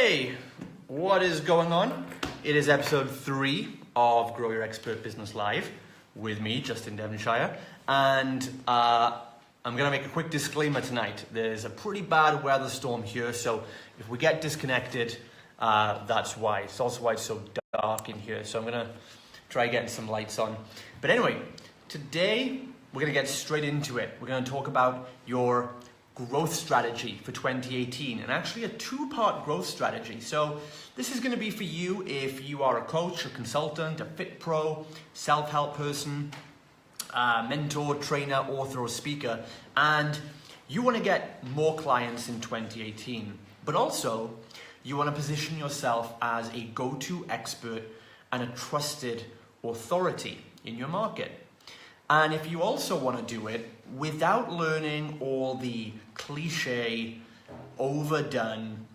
Hey, what is going on? It is episode 3 of Grow Your Expert Business Live with me, Justin Devonshire, and I'm going to make a quick disclaimer tonight. There's a pretty bad weather storm here, so if we get disconnected, that's why. It's also why it's so dark in here, so I'm going to try getting some lights on. But anyway, today we're going to get straight into it. We're going to talk about your growth strategy for 2018, and actually a two-part growth strategy. So this is going to be for you if you are a coach, a consultant, a fit pro, self-help person, mentor, trainer, author, or speaker, and you want to get more clients in 2018, but also you want to position yourself as a go-to expert and a trusted authority in your market. And if you also want to do it without learning all the cliche, overdone,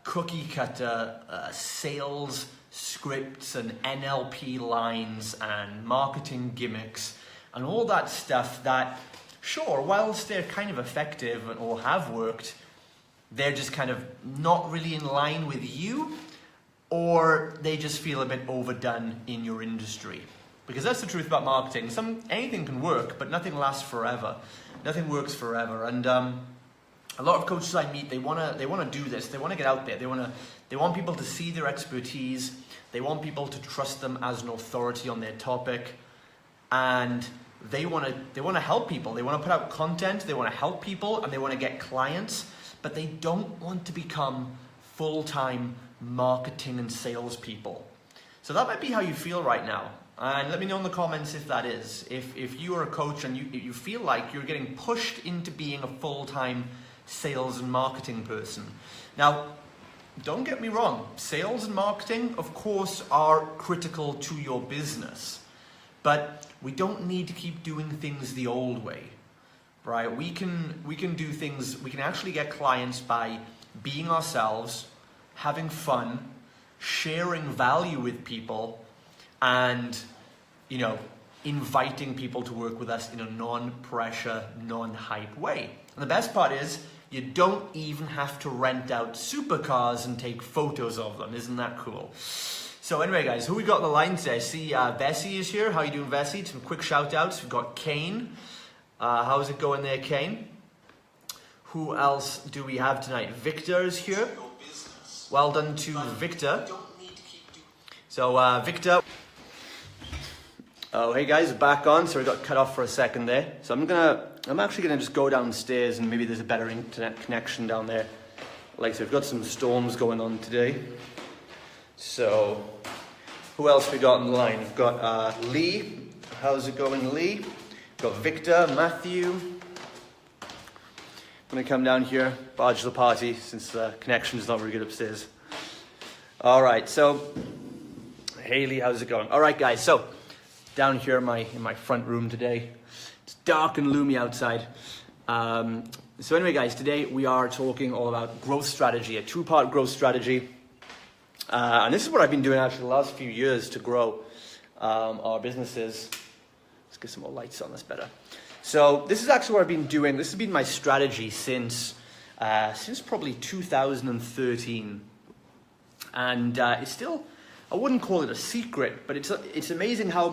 cookie cutter sales scripts and NLP lines and marketing gimmicks and all that stuff that, sure, whilst they're kind of effective or have worked, they're just kind of not really in line with you, or they just feel a bit overdone in your industry. Because that's the truth about marketing. Anything can work, but nothing lasts forever. Nothing works forever. And a lot of coaches I meet, they want to do this. They want to get out there. They want people to see their expertise. They want people to trust them as an authority on their topic. And they want to help people. They want to put out content. They want to help people, and they want to get clients. But they don't want to become full-time marketing and sales people. So that might be how you feel right now. And let me know in the comments if that is. If you are a coach and you feel like you're getting pushed into being a full-time sales and marketing person. Now, don't get me wrong. Sales and marketing, of course, are critical to your business. But we don't need to keep doing things the old way, right? We can do things, we can actually get clients by being ourselves, having fun, sharing value with people, and inviting people to work with us in a non-pressure, non-hype way. And the best part is you don't even have to rent out supercars and take photos of them. Isn't that cool? So anyway, guys, who we got on the line today? I see Vessi is here. How you doing, Vessi? Some quick shout outs. We've got Kane. How's it going there, Kane? Who else do we have tonight? Victor is here. Well done to Victor. So Victor. Oh, hey guys, back on. So we got cut off for a second there. So I'm actually gonna just go downstairs and maybe there's a better internet connection down there. Like, so we've got some storms going on today. So who else we got on the line? We've got Lee. How's it going, Lee? We've got Victor, Matthew. I'm gonna come down here, barge the party since the connection is not very good upstairs. All right, so Haley, how's it going? All right, guys, so down here in my front room today. It's dark and gloomy outside. So anyway, guys, today we are talking all about growth strategy, a two-part growth strategy. And this is what I've been doing actually the last few years to grow our businesses. Let's get some more lights on, that's better. So this is actually what I've been doing. This has been my strategy since probably 2013. And it's still, I wouldn't call it a secret, but it's amazing how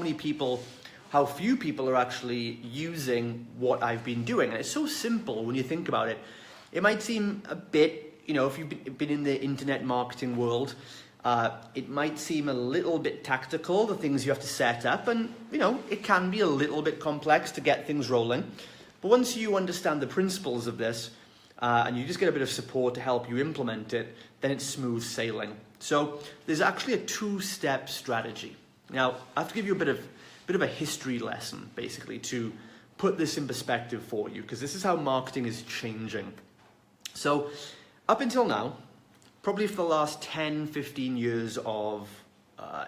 few people are actually using what I've been doing. And it's so simple when you think about it. It might seem a bit, if you've been in the internet marketing world, it might seem a little bit tactical, the things you have to set up, and it can be a little bit complex to get things rolling. But once you understand the principles of this, and you just get a bit of support to help you implement it, then it's smooth sailing. So there's actually a two-step strategy. Now, I have to give you a bit of a history lesson, basically, to put this in perspective for you, because this is how marketing is changing. So up until now, probably for the last 10, 15 years of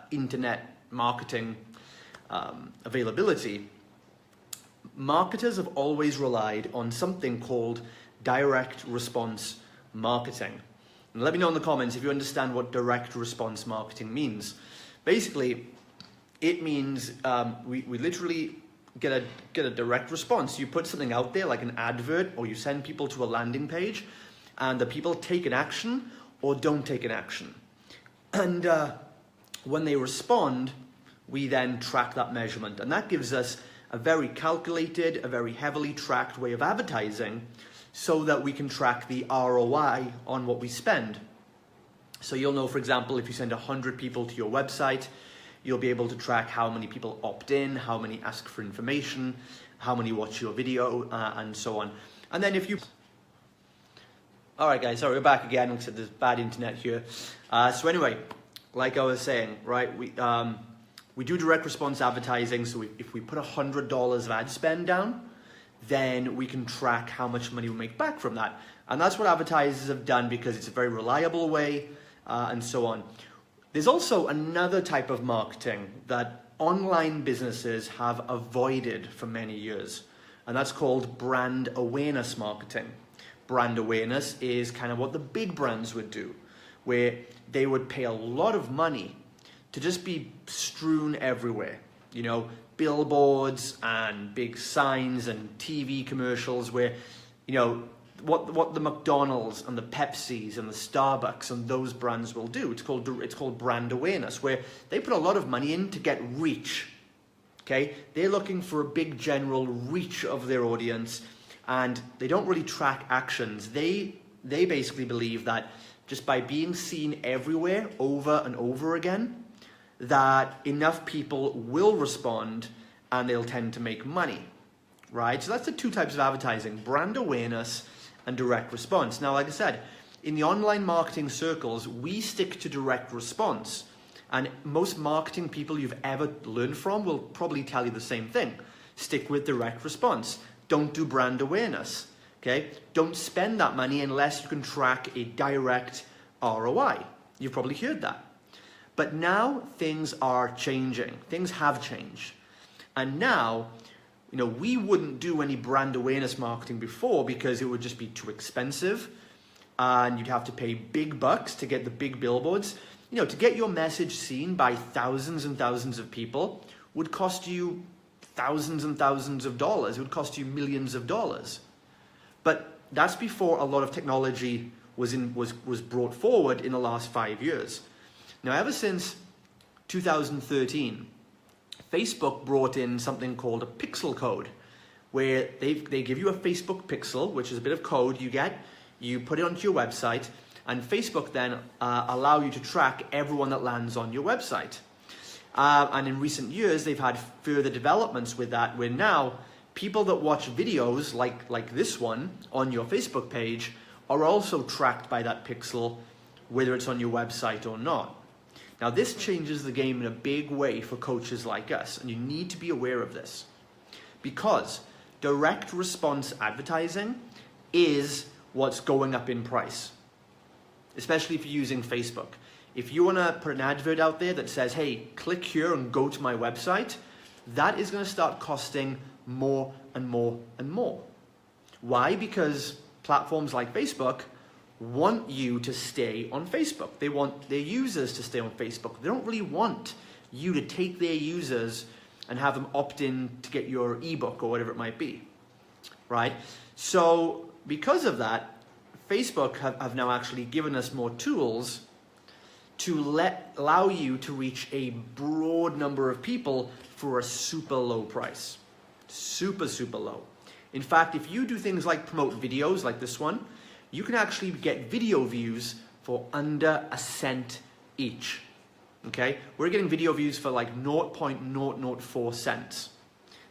internet marketing availability, marketers have always relied on something called direct response marketing. And let me know in the comments if you understand what direct response marketing means. Basically, it means we literally get a direct response. You put something out there like an advert, or you send people to a landing page, and the people take an action or don't take an action. And when they respond, we then track that measurement. And that gives us a very calculated, a very heavily tracked way of advertising so that we can track the ROI on what we spend. So you'll know, for example, if you send 100 people to your website, you'll be able to track how many people opt in, how many ask for information, how many watch your video, and so on. And then if you... All right, guys, sorry, we're back again. Like I said, there's bad internet here. So anyway, like I was saying, right, we do direct response advertising. So if we put $100 of ad spend down, then we can track how much money we make back from that. And that's what advertisers have done because it's a very reliable way, and so on. There's also another type of marketing that online businesses have avoided for many years, and that's called brand awareness marketing. Brand awareness is kind of what the big brands would do, where they would pay a lot of money to just be strewn everywhere. You know, billboards and big signs and TV commercials where, you know, what the McDonald's and the Pepsis and the Starbucks and those brands will do. It's called brand awareness, where they put a lot of money in to get reach. Okay, they're looking for a big general reach of their audience, and they don't really track actions. They basically believe that just by being seen everywhere over and over again, that enough people will respond and they'll tend to make money, right? So that's the two types of advertising: brand awareness and direct response. Now, like I said, in the online marketing circles, we stick to direct response. And most marketing people you've ever learned from will probably tell you the same thing. Stick with direct response. Don't do brand awareness, okay? Don't spend that money unless you can track a direct ROI. You've probably heard that. But now things are changing. Things have changed. And now, you know, we wouldn't do any brand awareness marketing before because it would just be too expensive and you'd have to pay big bucks to get the big billboards. You know, to get your message seen by thousands and thousands of people would cost you thousands and thousands of dollars. It would cost you millions of dollars. But that's before a lot of technology was brought forward in the last 5 years. Now, ever since 2013, Facebook brought in something called a pixel code, where they give you a Facebook pixel, which is a bit of code you get, you put it onto your website, and Facebook then allow you to track everyone that lands on your website. And in recent years, they've had further developments with that, where now people that watch videos like this one on your Facebook page are also tracked by that pixel, whether it's on your website or not. Now, this changes the game in a big way for coaches like us, and you need to be aware of this, because direct response advertising is what's going up in price, especially if you're using Facebook. If you want to put an advert out there that says, hey, click here and go to my website, that is going to start costing more and more and more. Why? Because platforms like Facebook want you to stay on Facebook. They want their users to stay on Facebook. They don't really want you to take their users and have them opt in to get your ebook or whatever it might be, right? So because of that, Facebook have now actually given us more tools to allow you to reach a broad number of people for a super low price. Super, super low. In fact, if you do things like promote videos like this one, you can actually get video views for under a cent each. Okay? We're getting video views for like 0.004 cents.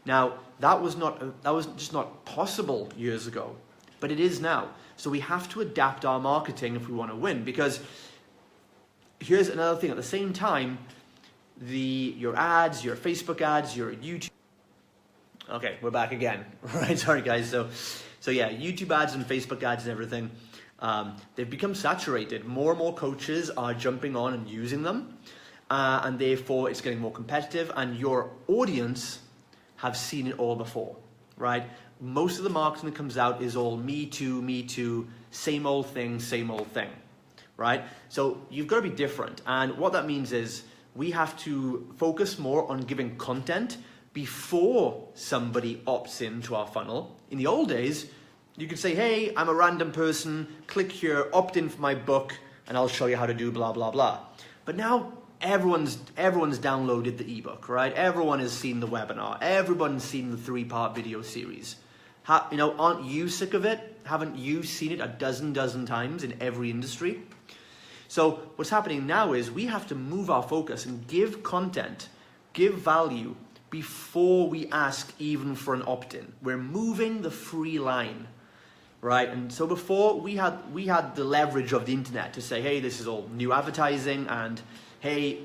Now, that was just not possible years ago, but it is now. So we have to adapt our marketing if we want to win, because here's another thing. At the same time, your ads, your Facebook ads, your YouTube... Okay, we're back again. Right, sorry guys. So yeah, YouTube ads and Facebook ads and everything, they've become saturated. More and more coaches are jumping on and using them, and therefore it's getting more competitive, and your audience have seen it all before, right? Most of the marketing that comes out is all me too, same old thing, right? So you've got to be different, and what that means is we have to focus more on giving content before somebody opts into our funnel. In the old days, you could say, hey, I'm a random person, click here, opt in for my book and I'll show you how to do blah, blah, blah. But now everyone's downloaded the ebook, right? Everyone has seen the webinar. Everyone's seen the 3-part video series. Aren't you sick of it? Haven't you seen it a dozen times in every industry? So what's happening now is we have to move our focus and give content, give value before we ask even for an opt-in. We're moving the free line, right? And so before we had the leverage of the internet to say, hey, this is all new advertising, and hey,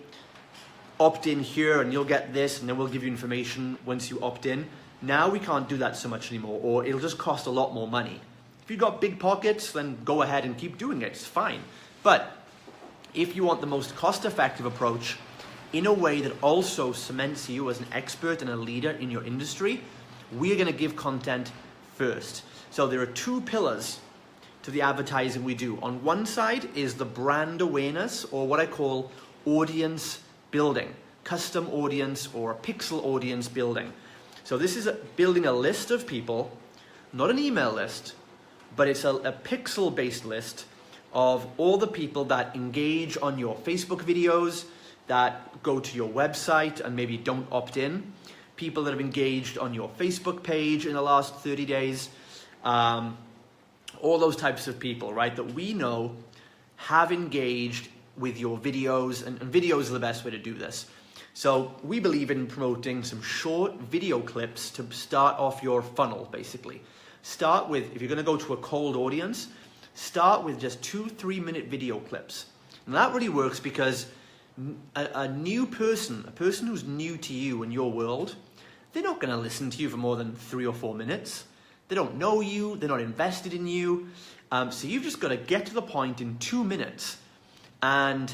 opt in here and you'll get this, and then we'll give you information once you opt in. Now we can't do that so much anymore, or it'll just cost a lot more money. If you've got big pockets, then go ahead and keep doing it, it's fine. But if you want the most cost-effective approach in a way that also cements you as an expert and a leader in your industry, we are going to give content first. So there are 2 pillars to the advertising we do. On one side is the brand awareness, or what I call audience building, custom audience or a pixel audience building. So this is building a list of people, not an email list, but it's a pixel-based list of all the people that engage on your Facebook videos, that go to your website and maybe don't opt in, people that have engaged on your Facebook page in the last 30 days, all those types of people, right, that we know have engaged with your videos, and videos are the best way to do this. So we believe in promoting some short video clips to start off your funnel, basically. Start with, if you're going to go to a cold audience, start with just 2-3 minute video clips. And that really works because a new person, a person who's new to you and your world, they're not going to listen to you for more than 3 or 4 minutes. They don't know you, they're not invested in you. So you've just got to get to the point in 2 minutes and,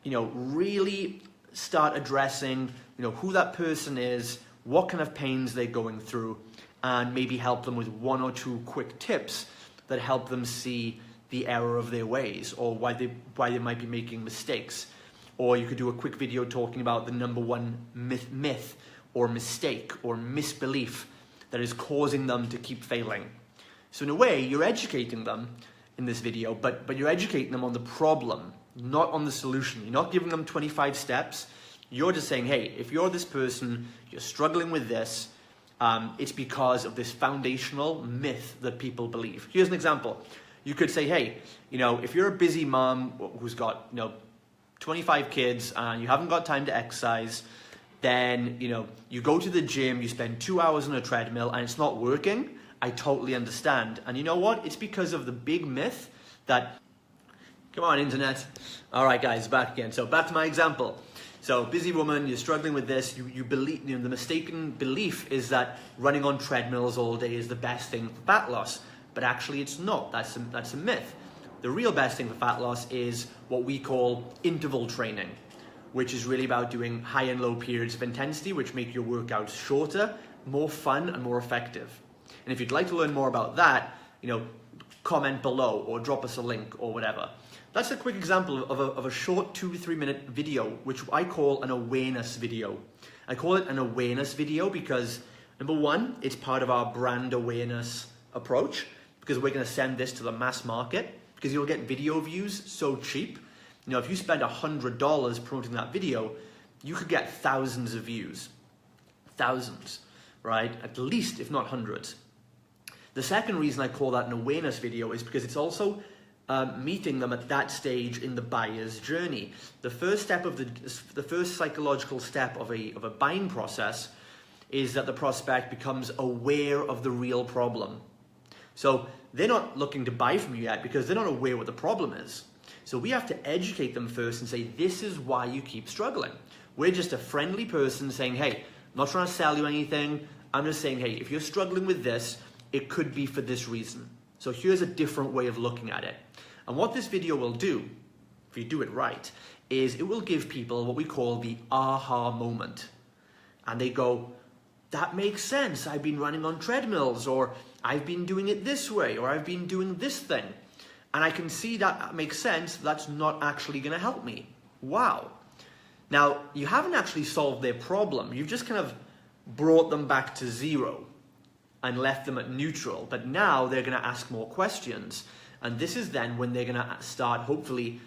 really start addressing, who that person is, what kind of pains they're going through, and maybe help them with 1 or 2 quick tips that help them see the error of their ways, or why they might be making mistakes. Or you could do a quick video talking about the number 1 myth or mistake or misbelief that is causing them to keep failing. So in a way, you're educating them in this video, but you're educating them on the problem, not on the solution. You're not giving them 25 steps. You're just saying, hey, if you're this person, you're struggling with this, it's because of this foundational myth that people believe. Here's an example. You could say, hey, if you're a busy mom who's got, 25 kids and you haven't got time to exercise, then, you go to the gym, you spend 2 hours on a treadmill and it's not working. I totally understand. And you know what? It's because of the big myth that, come on, internet. All right, guys, back again. So back to my example. So busy woman, you're struggling with this. You believe, the mistaken belief is that running on treadmills all day is the best thing for fat loss. But actually it's not. That's a myth. The real best thing for fat loss is what we call interval training, which is really about doing high and low periods of intensity, which make your workouts shorter, more fun, and more effective. And if you'd like to learn more about that, comment below or drop us a link or whatever. That's a quick example of a short 2 to 3 minute video, which I call an awareness video. I call it an awareness video because, number 1, it's part of our brand awareness approach, because we're going to send this to the mass market, because you'll get video views so cheap. If you spend $100 promoting that video, you could get thousands of views. Thousands, right? At least, if not hundreds. The second reason I call that an awareness video is because it's also meeting them at that stage in the buyer's journey. The first step of the first psychological step of a buying process is that the prospect becomes aware of the real problem. So they're not looking to buy from you yet because they're not aware what the problem is. So we have to educate them first and say, this is why you keep struggling. We're just a friendly person saying, hey, I'm not trying to sell you anything. I'm just saying, hey, if you're struggling with this, it could be for this reason. So here's a different way of looking at it. And what this video will do, if you do it right, is it will give people what we call the aha moment. And they go, that makes sense. I've been running on treadmills, or I've been doing it this way, or I've been doing this thing. And I can see that makes sense. That's not actually going to help me. Wow. Now, you haven't actually solved their problem. You've just kind of brought them back to zero and left them at neutral. But now they're going to ask more questions. And this is then when they're gonna start hopefully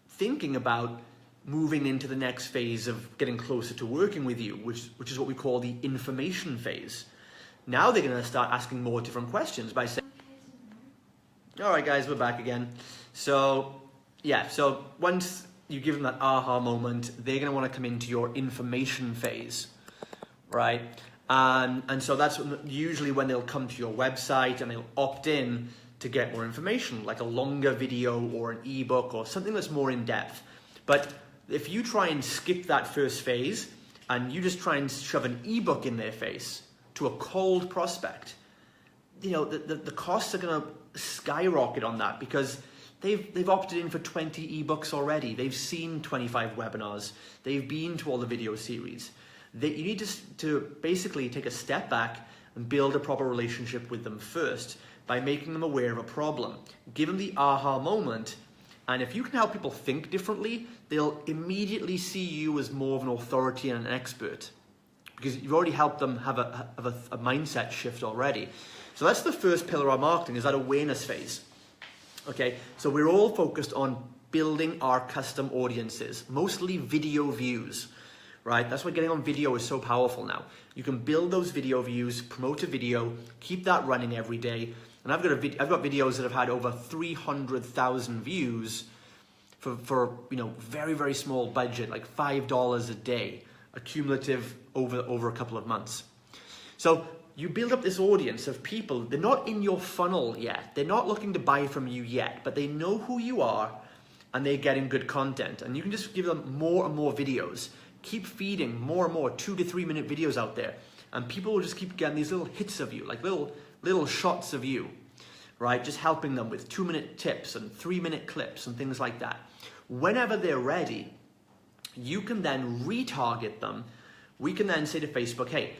thinking about moving into the next phase of getting closer to working with you, which is what we call the information phase. Now they're gonna start asking more different questions by saying, all right guys, we're back again. So yeah, so once you give them that aha moment, they're gonna wanna come into your information phase, right? And so that's usually when they'll come to your website and they'll opt in to get more information, like a longer video or an ebook or something that's more in depth. But if you try and skip that first phase and you just try and shove an ebook in their face to a cold prospect, you know, the costs are gonna skyrocket on that because they've opted in for 20 ebooks already. They've seen 25 webinars. They've been to all the video series. You need to basically take a step back and build a proper relationship with them first by making them aware of a problem. Give them the aha moment, and if you can help people think differently, they'll immediately see you as more of an authority and an expert because you've already helped them have a mindset shift already. So that's the first pillar of marketing, is that awareness phase. Okay, so we're all focused on building our custom audiences, mostly video views. Right, that's why getting on video is so powerful now. You can build those video views, promote a video, keep that running every day. And I've got videos that have had over 300,000 views for you know, very, very small budget, like $5 a day, accumulative over a couple of months. So you build up this audience of people. They're not in your funnel yet. They're not looking to buy from you yet, but they know who you are and they're getting good content. And you can just give them more and more videos. Keep feeding more and more 2 to 3 minute videos out there, and people will just keep getting these little hits of you, like little shots of you, right? Just helping them with 2-minute tips and 3-minute clips and things like that. Whenever they're ready, you can then retarget them. We can then say to Facebook, hey,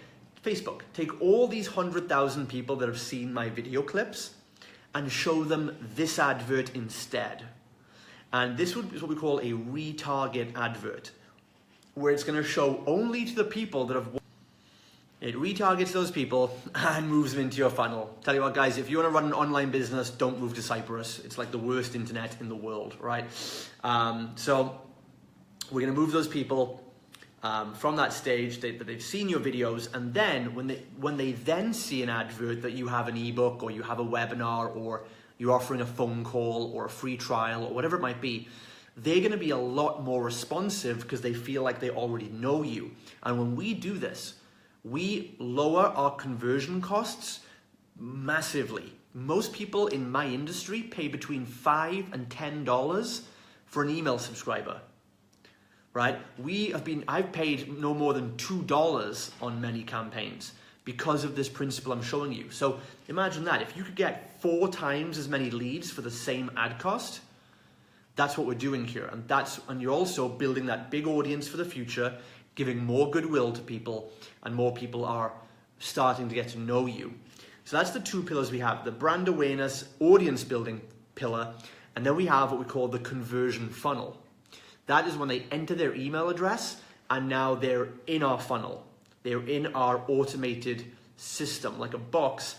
Facebook, take all these 100,000 people that have seen my video clips and show them this advert instead. And this is what we call a retarget advert, where it's going to show only to the people that have. It retargets those people and moves them into your funnel. Tell you what, guys, if you want to run an online business, don't move to Cyprus. It's like the worst internet in the world, right? So we're going to move those people from that stage that they've seen your videos, and then when they then see an advert that you have an ebook or you have a webinar or you're offering a phone call or a free trial or whatever it might be, they're going to be a lot more responsive because they feel like they already know you. And when we do this, we lower our conversion costs massively. Most people in my industry pay between $5 and $10 for an email subscriber, right? I've paid no more than $2 on many campaigns because of this principle I'm showing you. So imagine that. If you could get 4 times as many leads for the same ad cost, that's what we're doing here. And you're also building that big audience for the future, giving more goodwill to people, and more people are starting to get to know you. So that's the 2 pillars we have: the brand awareness, audience building pillar, and then we have what we call the conversion funnel. That is when they enter their email address and now they're in our funnel. They're in our automated system, like a box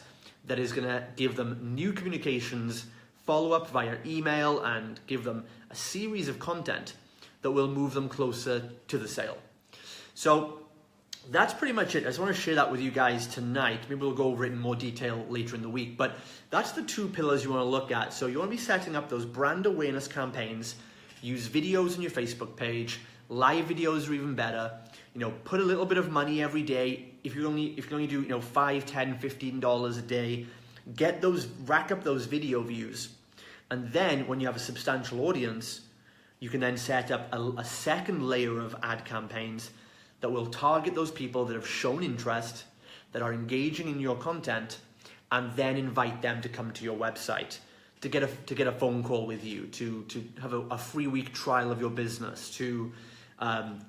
that is gonna give them new communications, follow up via email, and give them a series of content that will move them closer to the sale. So that's pretty much it. I just want to share that with you guys tonight. Maybe we'll go over it in more detail later in the week, but that's the 2 pillars you want to look at. So you want to be setting up those brand awareness campaigns, use videos on your Facebook page, live videos are even better. You know, put a little bit of money every day. If you can only do, you know, $5, $10, $15 a day, rack up those video views. And then when you have a substantial audience, you can then set up a second layer of ad campaigns that will target those people that have shown interest, that are engaging in your content, and then invite them to come to your website, to get a phone call with you, to have a free week trial of your business, to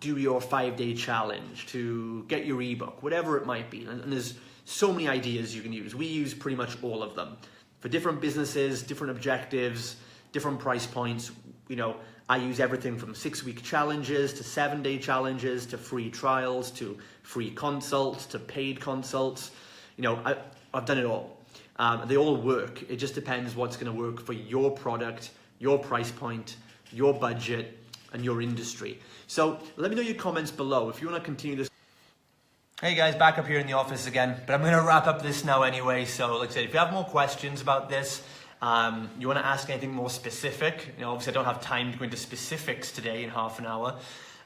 do your 5-day challenge, to get your ebook, whatever it might be. And there's so many ideas you can use. We use pretty much all of them for different businesses, different objectives, different price points. You know, I use everything from 6-week challenges to 7-day challenges to free trials to free consults to paid consults. You know, I've done it all. They all work. It just depends what's going to work for your product, your price point, your budget, and your industry. So let me know your comments below if you want to continue this. Hey guys, back up here in the office again, but I'm going to wrap up this now anyway. So like I said, if you have more questions about this, you want to ask anything more specific, obviously I don't have time to go into specifics today in half an hour,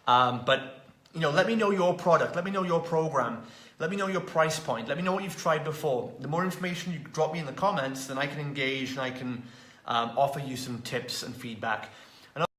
but let me know your product, let me know your program, let me know your price point, let me know what you've tried before. The more information you drop me in the comments, then I can engage and I can offer you some tips and feedback.